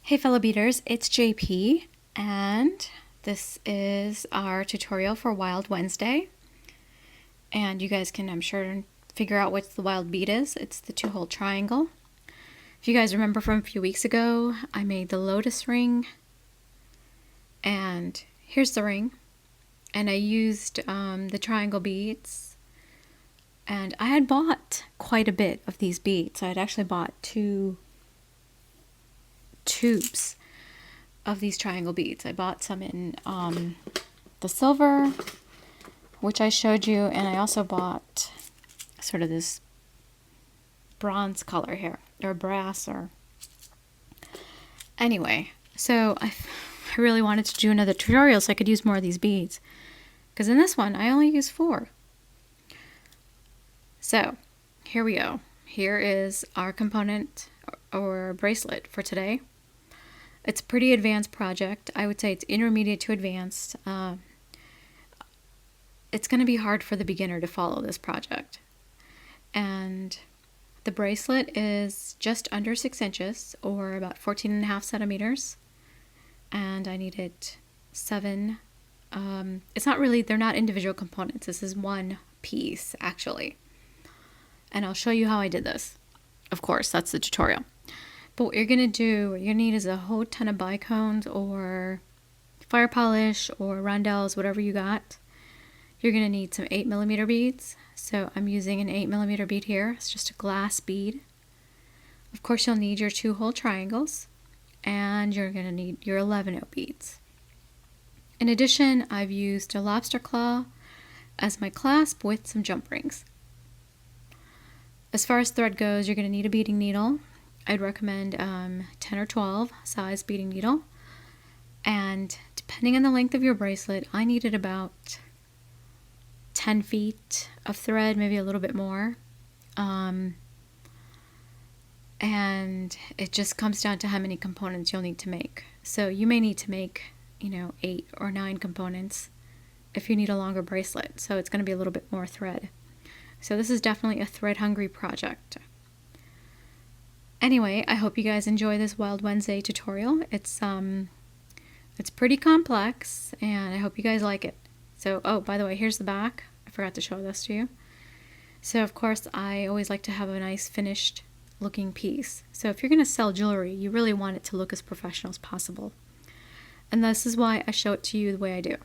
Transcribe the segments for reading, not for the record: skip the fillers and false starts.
Hey fellow beaders, it's JP and this is our tutorial for Wild Wednesday. And you guys can, I'm sure, figure out what the wild bead is. It's the 2-hole triangle. If you guys remember from a few weeks ago, I made the lotus ring and here's the ring. And I used the triangle beads, and I had bought quite a bit of these beads. I had actually bought 2 tubes of these triangle beads. I bought some in the silver, which I showed you, and I also bought sort of this bronze color here, or brass, or anyway. So I really wanted to do another tutorial so I could use more of these beads, because in this one I only use 4. So here we go. Here is our component or bracelet for today. It's a pretty advanced project. I would say it's intermediate to advanced. It's going to be hard for the beginner to follow this project. And the bracelet is just under 6 inches, or about 14.5 centimeters. And I needed 7. It's not really, they're not individual components. This is one piece, actually. And I'll show you how I did this. Of course, that's the tutorial. But what you're going to do, what you need is a whole ton of bicones or fire polish or rondelles, whatever you got. You're going to need some 8mm beads. So I'm using an 8mm bead here. It's just a glass bead. Of course, you'll need your 2-hole triangles, and you're going to need your 11/0 beads. In addition, I've used a lobster claw as my clasp with some jump rings. As far as thread goes, you're going to need a beading needle. I'd recommend 10 or 12 size beading needle. And depending on the length of your bracelet, I needed about 10 feet of thread, maybe a little bit more. And it just comes down to how many components you'll need to make. So you may need to make, 8 or 9 components if you need a longer bracelet. So it's going to be a little bit more thread. So this is definitely a thread-hungry project. Anyway, I hope you guys enjoy this Wild Wednesday tutorial. It's pretty complex, and I hope you guys like it. So, oh, by the way, here's the back. I forgot to show this to you. So, of course, I always like to have a nice finished looking piece. So if you're going to sell jewelry, you really want it to look as professional as possible. And this is why I show it to you the way I do.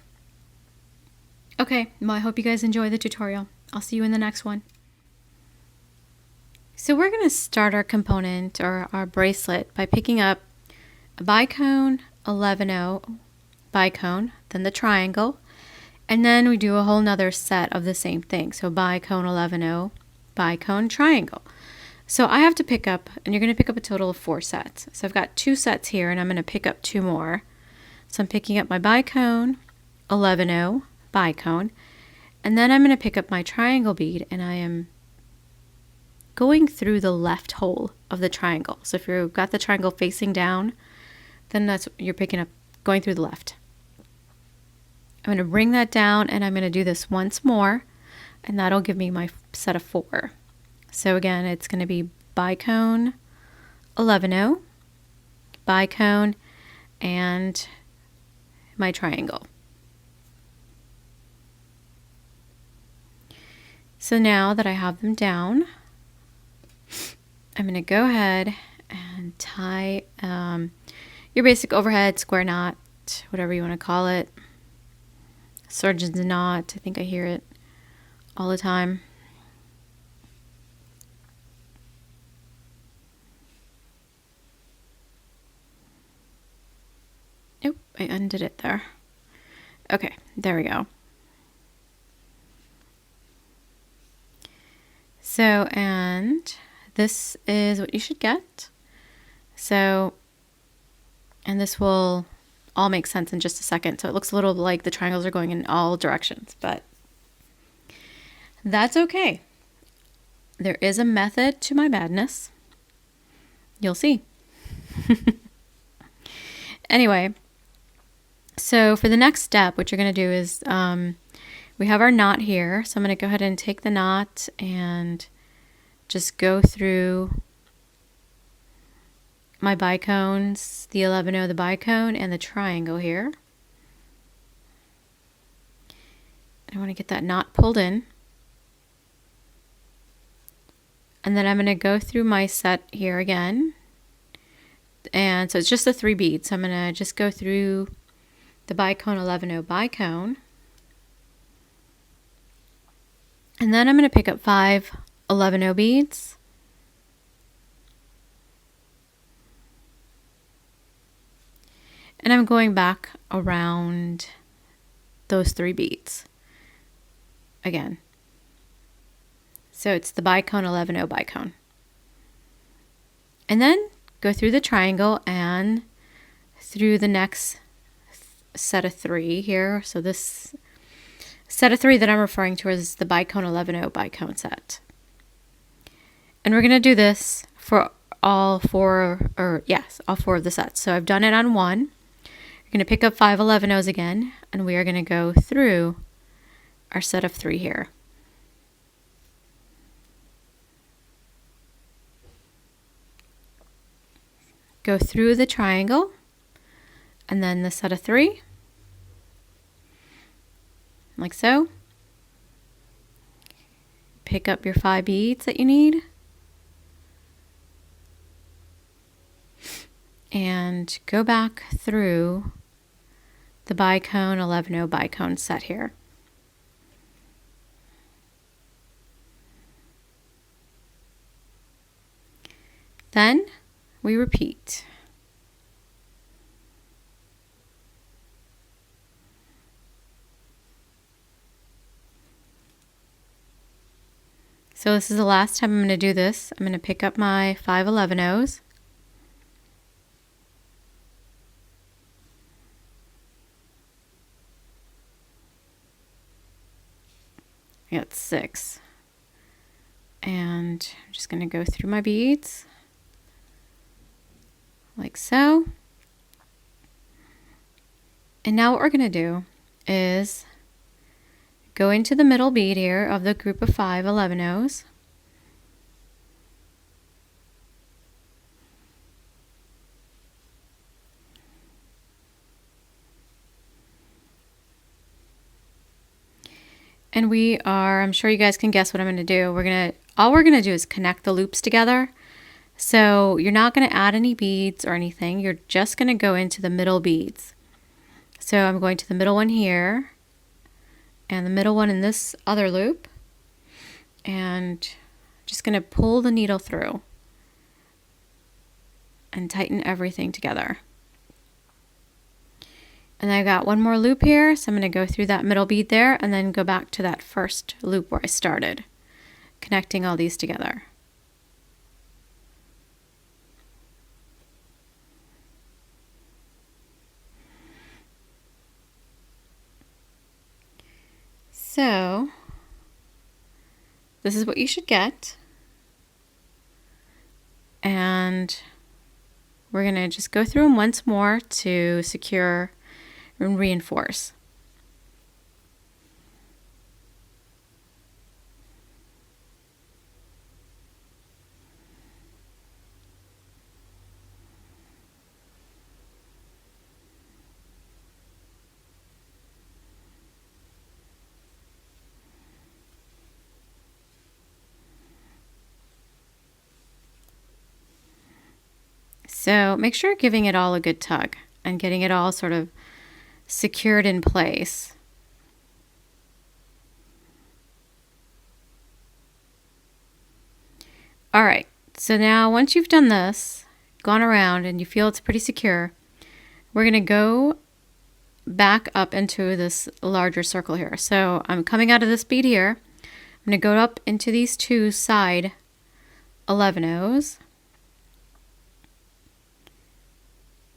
Okay, well, I hope you guys enjoy the tutorial. I'll see you in the next one. So we're going to start our component, or our bracelet, by picking up a bicone, 11/0 bicone, then the triangle, and then we do a whole nother set of the same thing. So bicone, 11/0, bicone, triangle. So I have to pick up, and you're going to pick up a total of 4 sets. So I've got 2 sets here, and I'm going to pick up 2 more. So I'm picking up my bicone, 11/0 bicone, and then I'm going to pick up my triangle bead, and I am going through the left hole of the triangle. So if you've got the triangle facing down, then that's what you're picking up, going through the left. I'm going to bring that down, and I'm going to do this once more, and that'll give me my set of 4. So again, it's going to be bicone, 11/0, bicone, and my triangle. So now that I have them down, I'm going to go ahead and tie your basic overhead square knot, whatever you want to call it. Surgeon's knot, I think I hear it all the time. Oh, I undid it there. Okay, there we go. So, and this is what you should get. So, and this will all make sense in just a second. So it looks a little like the triangles are going in all directions, but that's okay. There is a method to my madness. You'll see. Anyway, so for the next step, what you're going to do is we have our knot here. So I'm going to go ahead and take the knot and just go through my bicones, the 11-0, the bicone, and the triangle here. I want to get that knot pulled in. And then I'm going to go through my set here again. And so it's just the 3 beads. So I'm going to just go through the bicone, 11-0 bicone. And then I'm going to pick up 5 11-0 beads. And I'm going back around those 3 beads again. So it's the bicone, 11-0 bicone. And then go through the triangle and through the next set of 3 here. So this set of 3 that I'm referring to is the bicone, 11-0 bicone set. And we're going to do this for all 4 of the sets. So I've done it on 1. You're going to pick up 5 11-0s again, and we are going to go through our set of 3 here. Go through the triangle and then the set of 3, like so. Pick up your 5 beads that you need and go back through the bicone, 11-0 bicone set here. Then we repeat. So this is the last time I'm going to do this. I'm going to pick up my 5 11-0s. I got 6. And I'm just going to go through my beads like so. And now what we're going to do is go into the middle bead here of the group of 5 11-0s. And I'm sure you guys can guess what I'm going to do. All we're going to do is connect the loops together. So you're not going to add any beads or anything. You're just going to go into the middle beads. So I'm going to the middle one here and the middle one in this other loop, and just going to pull the needle through and tighten everything together. And I got one more loop here, so I'm going to go through that middle bead there and then go back to that first loop where I started, connecting all these together. So this is what you should get. And we're going to just go through them once more to secure and reinforce. So make sure you're giving it all a good tug and getting it all sort of secured in place. All right, so now once you've done this, gone around and you feel it's pretty secure, we're going to go back up into this larger circle here. So I'm coming out of this bead here. I'm going to go up into these 2 side 11-0s.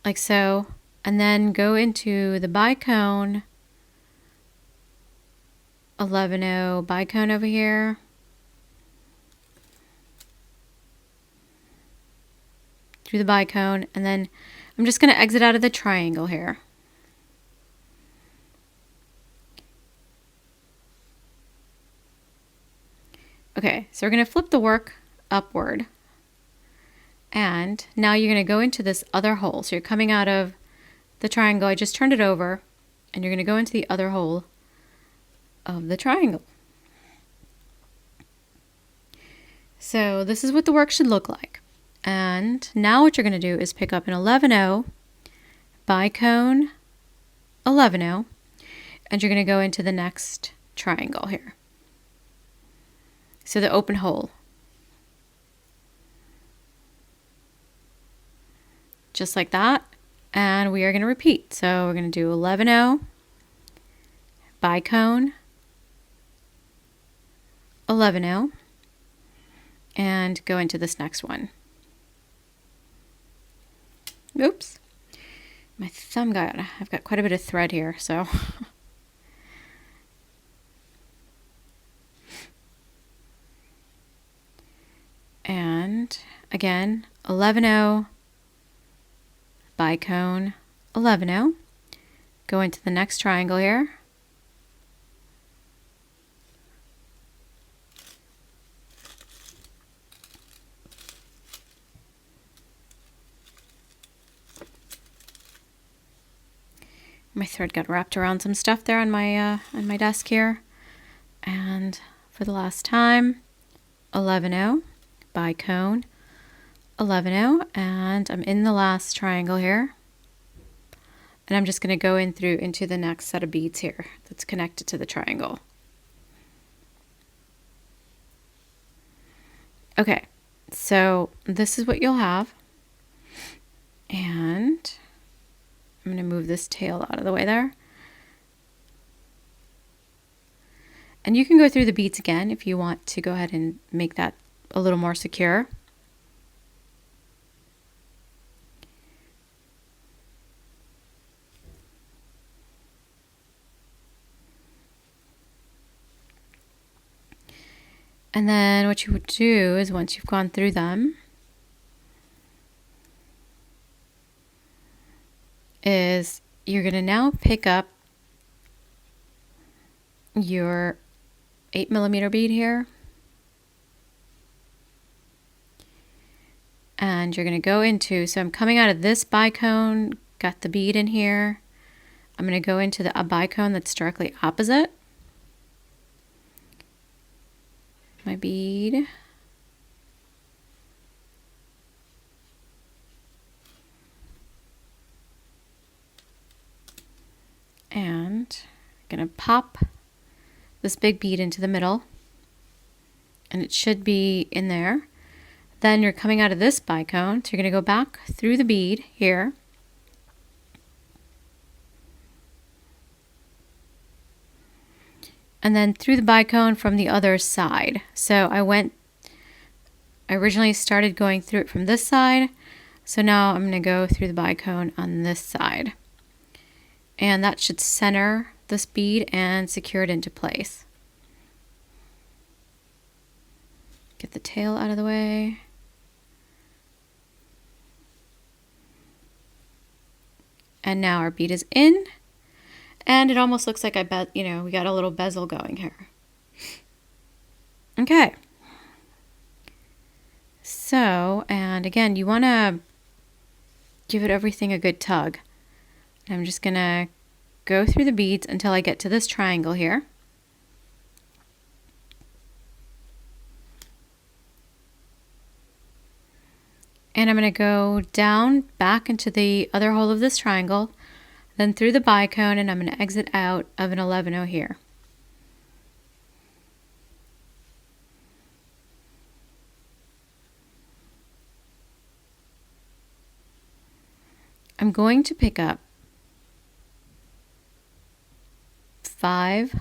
Like so, and then go into the bicone, 11-0 bicone over here. Through the bicone, and then I'm just going to exit out of the triangle here. Okay, so we're going to flip the work upward. And now you're going to go into this other hole. So you're coming out of the triangle. I just turned it over, and you're going to go into the other hole of the triangle. So this is what the work should look like. And now what you're going to do is pick up an 11-0, bicone, 11-0, and you're going to go into the next triangle here. So the open hole. Just like that. And we are going to repeat. So we're going to do 11-0, bicone, 11-0, and go into this next one. Oops. My thumb I've got quite a bit of thread here, so. And again, 11-0, bicone, 11-0. Go into the next triangle here. My thread got wrapped around some stuff there on my desk here. And for the last time, 11-0, bicone, 11-0, and I'm in the last triangle here. And I'm just going to go in through into the next set of beads here that's connected to the triangle. Okay, so this is what you'll have. And I'm going to move this tail out of the way there. And you can go through the beads again if you want to go ahead and make that a little more secure. And then what you would do is once you've gone through them, is you're going to now pick up your 8mm bead here. And you're going to go into, so I'm coming out of this bicone, got the bead in here. I'm going to go into a bicone that's directly opposite my bead. And I'm going to pop this big bead into the middle, and it should be in there. Then you're coming out of this bicone, so you're going to go back through the bead here. And then through the bicone from the other side. So I originally started going through it from this side. So now I'm going to go through the bicone on this side. And that should center this bead and secure it into place. Get the tail out of the way. And now our bead is in. And it almost looks like we got a little bezel going here. Okay. So, and again, you want to give it everything a good tug. I'm just going to go through the beads until I get to this triangle here. And I'm going to go down back into the other hole of this triangle, then through the bicone, and I'm going to exit out of an 11-0 here. I'm going to pick up 5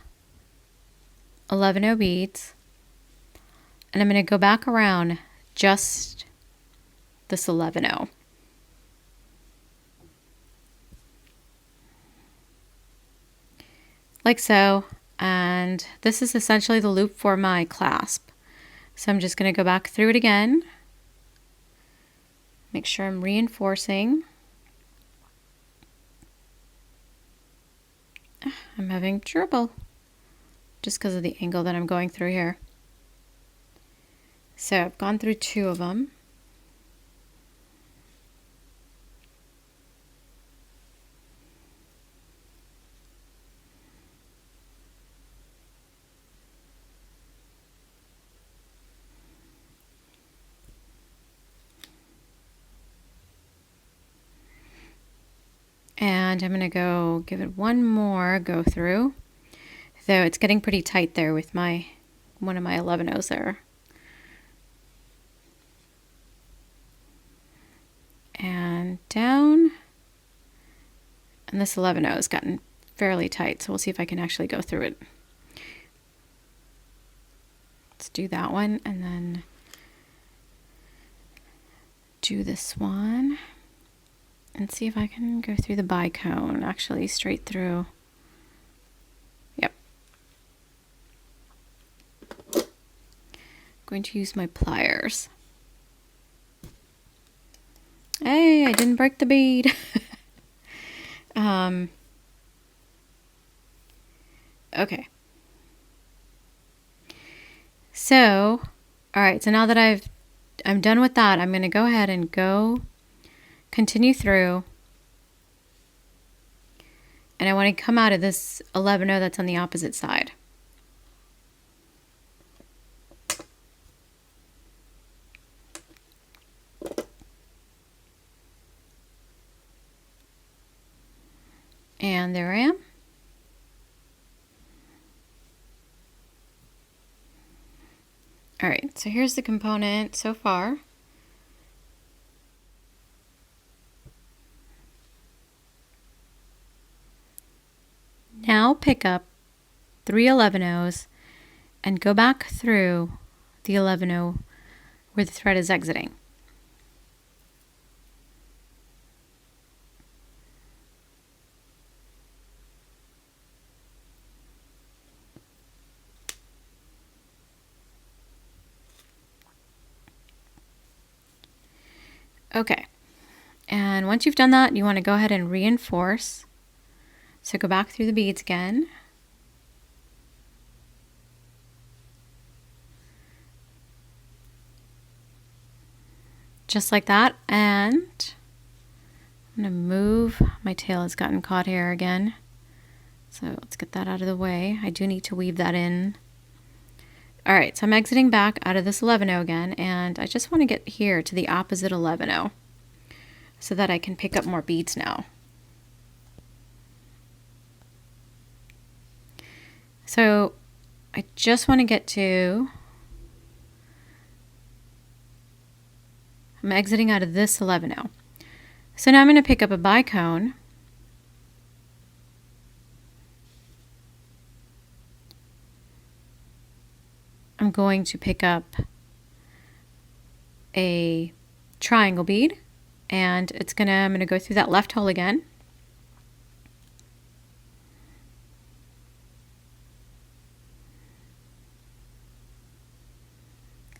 11-0 beads, and I'm going to go back around just this 11-0. Like so, and this is essentially the loop for my clasp. So I'm just going to go back through it again, make sure I'm reinforcing. I'm having trouble just because of the angle that I'm going through here. So I've gone through 2 of them. And I'm going to go give it one more go through. Though it's getting pretty tight there with one of my 11-0s there. And down. And this 11-0 has gotten fairly tight, so we'll see if I can actually go through it. Let's do that one, and then do this one. And see if I can go through the bicone, actually straight through. Yep. Going to use my pliers. Hey, I didn't break the bead. Okay. So, all right, so now that I'm done with that, I'm going to go ahead and continue through. And I want to come out of this 11-0 that's on the opposite side. And there I am. All right, so here's the component so far. Now pick up 3 11-0s and go back through the 11-0 where the thread is exiting. Okay, and once you've done that, you want to go ahead and reinforce. So go back through the beads again. Just like that, and I'm going to move. My tail has gotten caught here again. So let's get that out of the way. I do need to weave that in. All right, so I'm exiting back out of this 11-0 again, and I just want to get here to the opposite 11-0 so that I can pick up more beads now. So I just want to get to, I'm exiting out of this 11-0. So now I'm going to pick up a bicone. I'm going to pick up a triangle bead, and I'm going to go through that left hole again.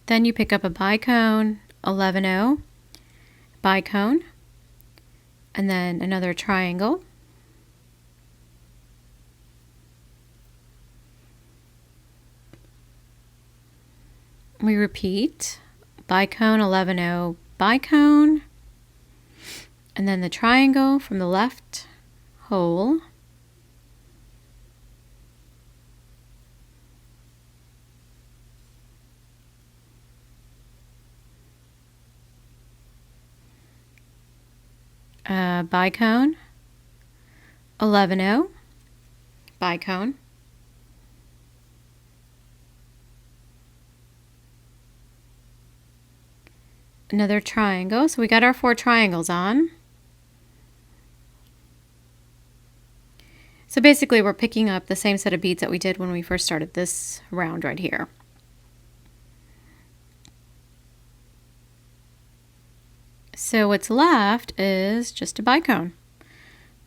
Then you pick up a bicone, 11-0, bicone, and then another triangle. We repeat, bicone, 11-0, bicone, and then the triangle from the left hole. Bicone, 11-0, bicone, another triangle. So we got our 4 triangles on. So basically we're picking up the same set of beads that we did when we first started this round right here. So what's left is just a bicone.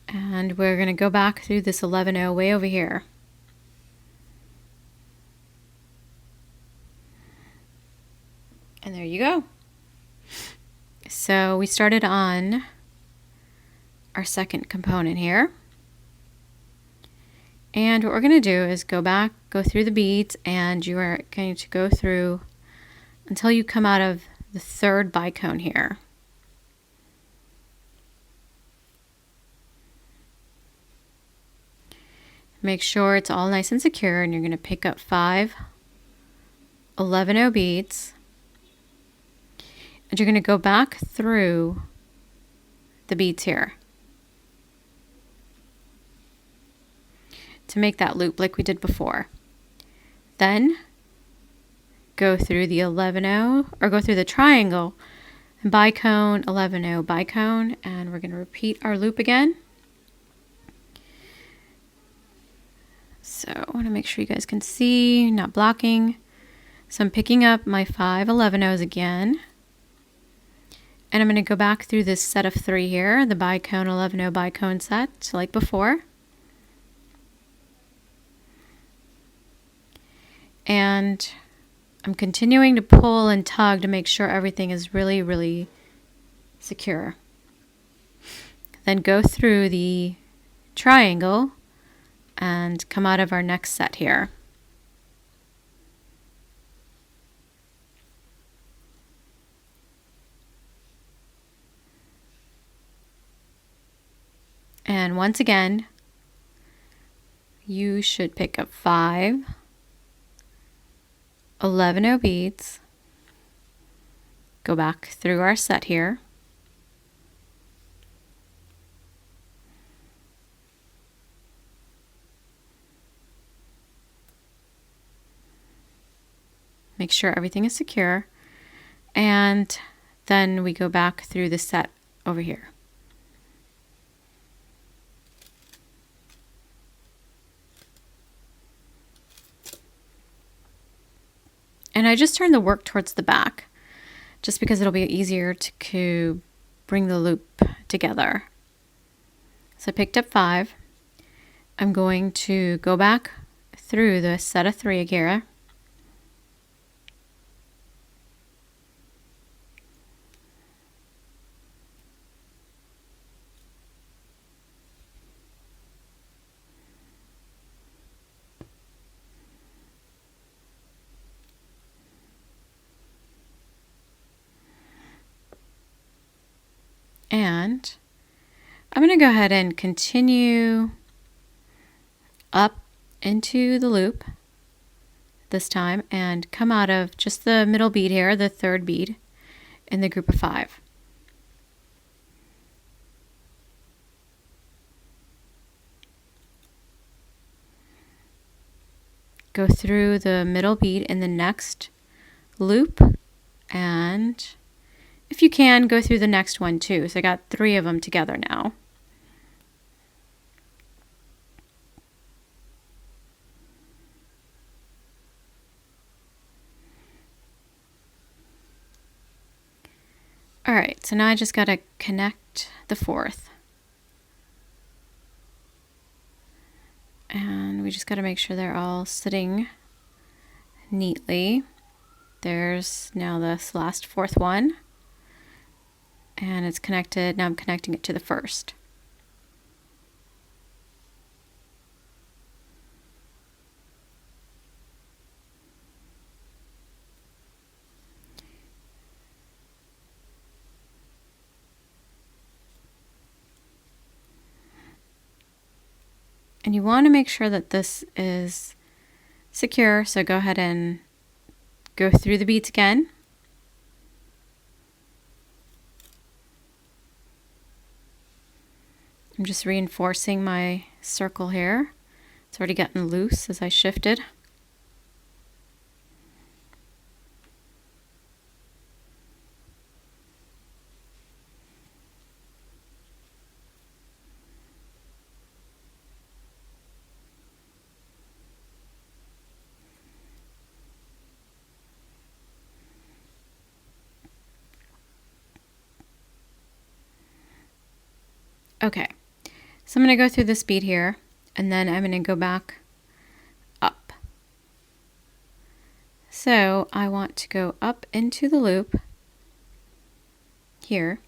And we're going to go back through this 11-0 way over here. And there you go. So we started on our second component here. And what we're going to do is go through the beads, and you are going to go through until you come out of the third bicone here. Make sure it's all nice and secure, and you're going to pick up 5 11-0 beads, and you're going to go back through the beads here. to make that loop like we did before. Then go through the 11-0, or go through the triangle and bicone, 11-0 bicone, and we're going to repeat our loop again. So I want to make sure you guys can see, not blocking. So I'm picking up my 5 11-0s again. And I'm going to go back through this set of 3 here, the bicone 11-0 bicone set, like before. And I'm continuing to pull and tug to make sure everything is really, really secure. Then go through the triangle and come out of our next set here. And once again, you should pick up 5 11-0 beads, go back through our set here, make sure everything is secure, and then we go back through the set over here. And I just turn the work towards the back, just because it'll be easier to bring the loop together. So I picked up 5. I'm going to go back through the set of 3 here. And I'm going to go ahead and continue up into the loop this time and come out of just the middle bead here, the 3rd bead in the group of 5. Go through the middle bead in the next loop, and if you can, go through the next one too. So I got 3 of them together now. All right, so now I just got to connect the 4th. And we just got to make sure they're all sitting neatly. There's now this last 4th one. And it's connected. Now I'm connecting it to the 1st. And you want to make sure that this is secure, so go ahead and go through the beads again. I'm just reinforcing my circle here. It's already gotten loose as I shifted. Okay, so I'm going to go through this bead here, and then I'm going to go back up. So I want to go up into the loop here.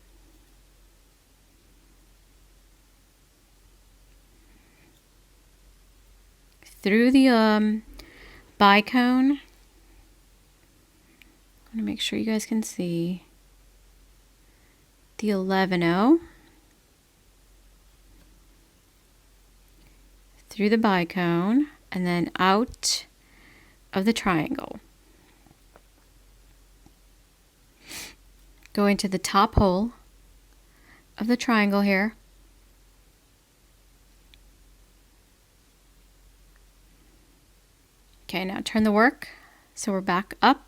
Through the bicone. I want to make sure you guys can see the 11-0. Through the bicone and then out of the triangle. Go into the top hole of the triangle here. Okay, now turn the work. So we're back up.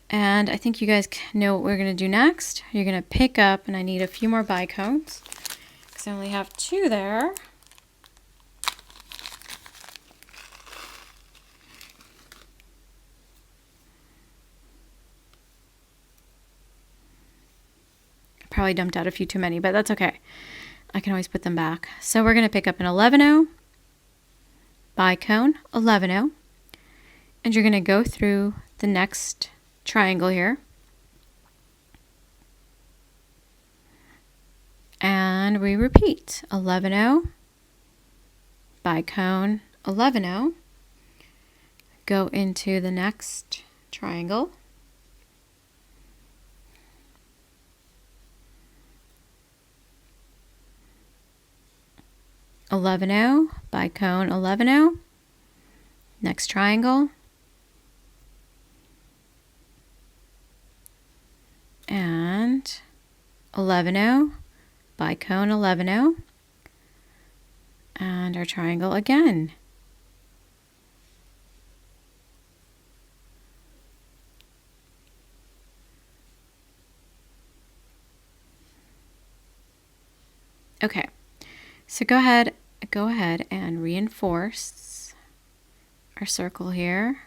And I think you guys know what we're going to do next. You're going to pick up, and I need a few more bicones because I only have 2 there. Probably dumped out a few too many, but that's okay. I can always put them back. So we're going to pick up an 11-0, bicone, 11-0, and you're going to go through the next triangle here. And we repeat, 11-0, bicone, 11-0, go into the next triangle. $11-0, bicone, 11-0, next triangle, and 11-0, bicone, 11-0, and our triangle again. Okay, so go ahead and reinforce our circle here.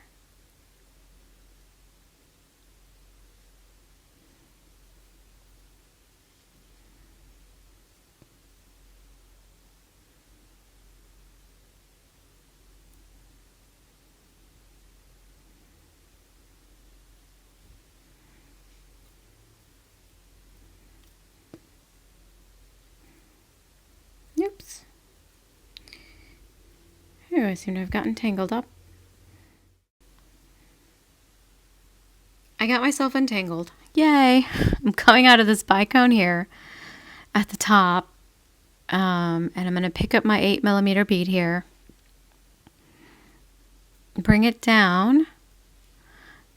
Oops. Oh, I seem to have gotten tangled up. I got myself untangled. Yay! I'm coming out of this bicone here at the top. And I'm going to pick up my 8mm bead here. Bring it down.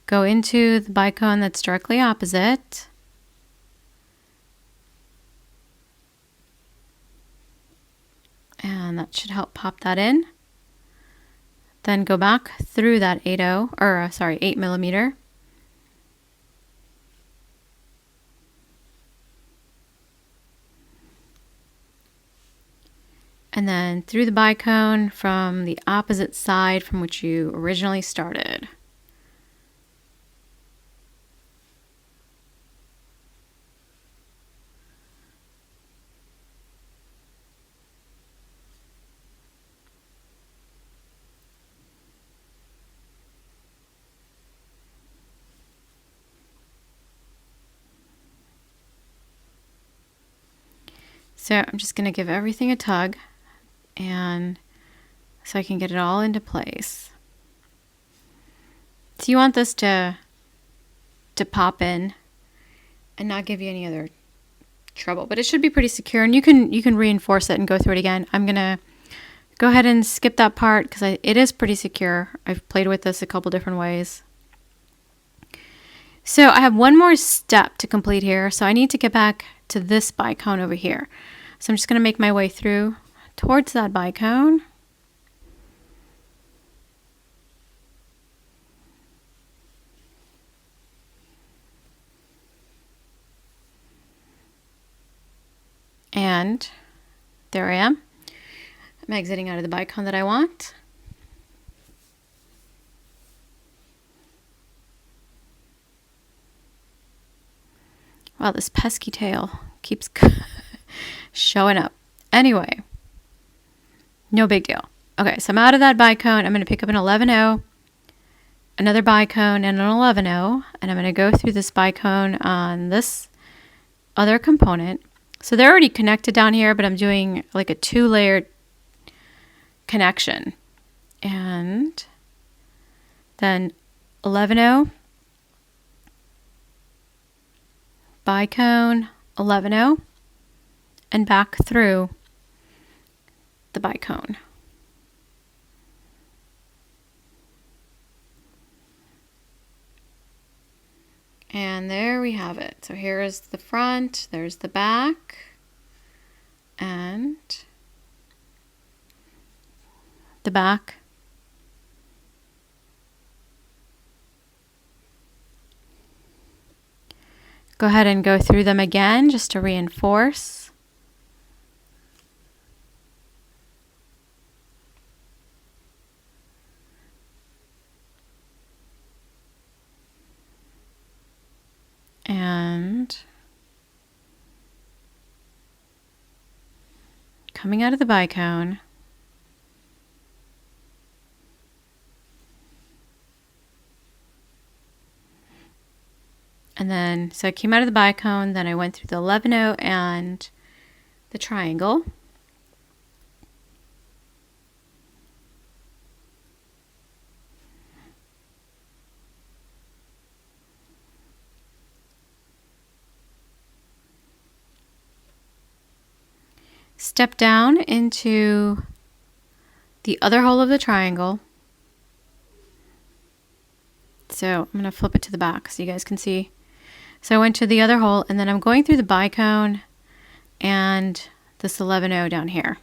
Go into the bicone that's directly opposite. And that should help pop that in. Then go back through that 8mm. And then through the bicone from the opposite side from which you originally started. So I'm just going to give everything a tug, and so I can get it all into place. So you want this to pop in and not give you any other trouble, but it should be pretty secure, and you can reinforce it and go through it again. I'm gonna go ahead and skip that part because it is pretty secure. I've played with this a couple different ways. So I have one more step to complete here, so I need to get back to this bicone over here. So I'm just going to make my way through towards that bicone. And there I am. I'm exiting out of the bicone that I want. Wow, this pesky tail keeps showing up. Anyway, no big deal. Okay, so I'm out of that bicone. I'm going to pick up an 11-0, another bicone, and an 11-0, and I'm going to go through this bicone on this other component. So they're already connected down here, but I'm doing like a 2-layered connection. And then 11-0, bicone, 11-0, and back through the bicone. And there we have it. So here is the front, there's the back, and the back Go ahead and go through them again just to reinforce. And coming out of the bicone, and then, so I came out of the bicone, then I went through the 11-0 and the triangle. Step down into the other hole of the triangle. So I'm going to flip it to the back so you guys can see. So I went to the other hole, and then I'm going through the bicone and this 11-0 down here.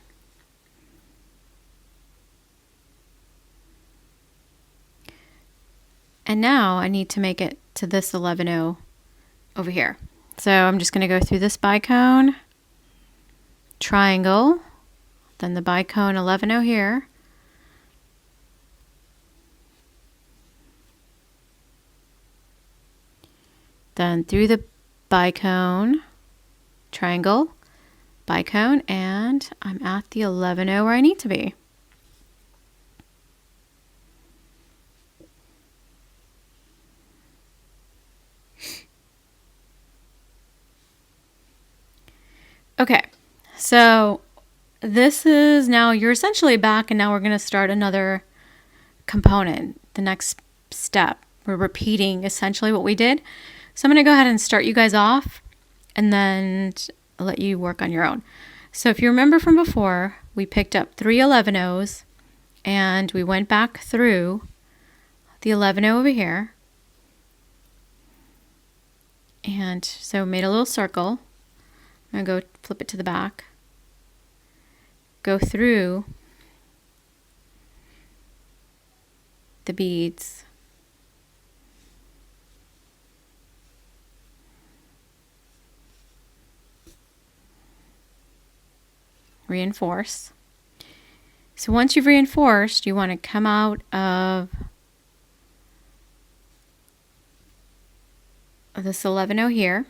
And now I need to make it to this 11-0 over here. So I'm just going to go through this bicone, triangle, then the bicone 11-0 here. Then through the bicone, triangle, bicone, and I'm at the 11-0 where I need to be. Okay, so this is now, you're essentially back, and now we're going to start another component, the next step. We're repeating essentially what we did. So I'm going to go ahead and start you guys off, and then I'll let you work on your own. So if you remember from before, we picked up 3 11-0s, and we went back through the 11-0 over here. And so made a little circle. I'm going to go flip it to the back. Go through the beads. Reinforce. So once you've reinforced, you want to come out of this 11-0 here.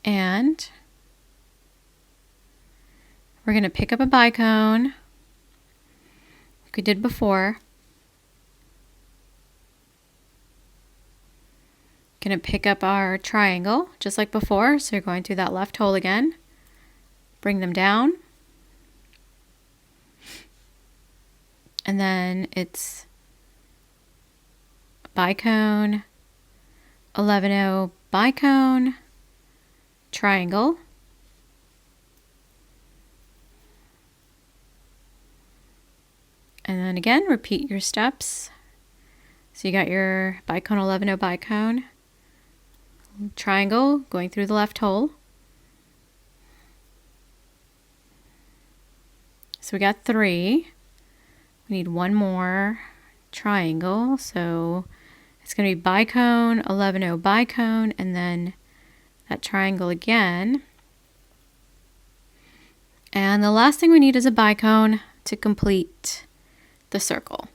And we're going to pick up a bicone like we did before. Going to pick up our triangle just like before. So you're going through that left hole again. Bring them down. And then it's bicone, 11-0, bicone, triangle. And then again, repeat your steps. So you got your bicone, 11-0, bicone, triangle, going through the left hole. So we got 3. We need one more triangle. So it's going to be bicone, 11-0, bicone, and then that triangle again. And the last thing we need is a bicone to complete the circle.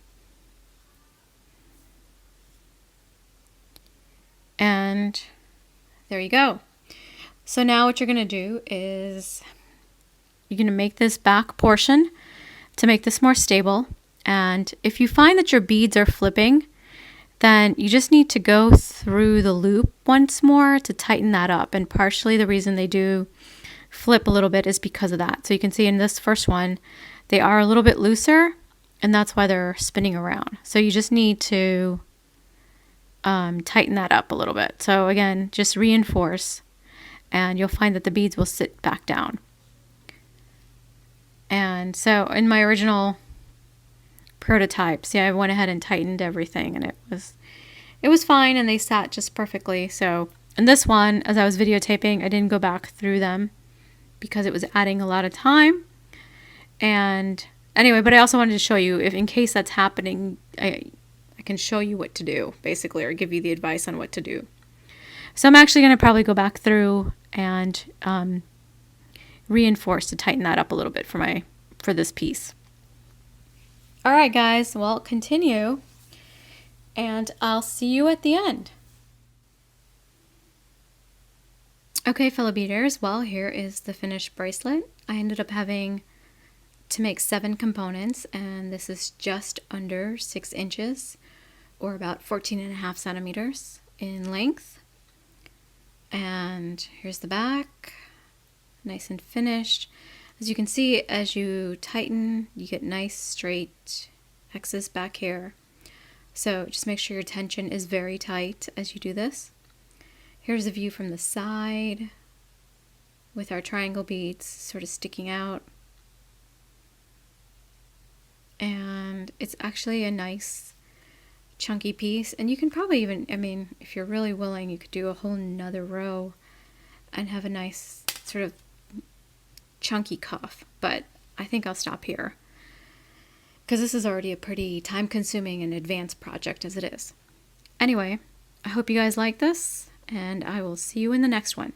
And there you go. So now what you're going to do is you're going to make this back portion to make this more stable. And if you find that your beads are flipping, then you just need to go through the loop once more to tighten that up. And partially the reason they do flip a little bit is because of that. So you can see in this first one, they are a little bit looser, and that's why they're spinning around. So you just need to tighten that up a little bit. So again, just reinforce, and you'll find that the beads will sit back down. And so in my original prototype, see, I went ahead and tightened everything, and it was fine, and they sat just perfectly. So in this one, as I was videotaping, I didn't go back through them because it was adding a lot of time, and Anyway, but I also wanted to show you, if in case that's happening, I can show you what to do, basically, or give you the advice on what to do. So I'm actually going to probably go back through and reinforce to tighten that up a little bit for this piece. All right, guys, well, continue, and I'll see you at the end. Okay, fellow beaders, well, here is the finished bracelet. I ended up having to make 7 components, and this is just under 6 inches, or about 14.5 centimeters in length. And here's the back, nice and finished. As you can see, as you tighten, you get nice straight X's back here. So just make sure your tension is very tight as you do this. Here's a view from the side with our triangle beads sort of sticking out. And it's actually a nice chunky piece, and you can probably even, I mean, if you're really willing, you could do a whole nother row and have a nice sort of chunky cuff, but I think I'll stop here because this is already a pretty time-consuming and advanced project as it is. Anyway, I hope you guys like this, and I will see you in the next one.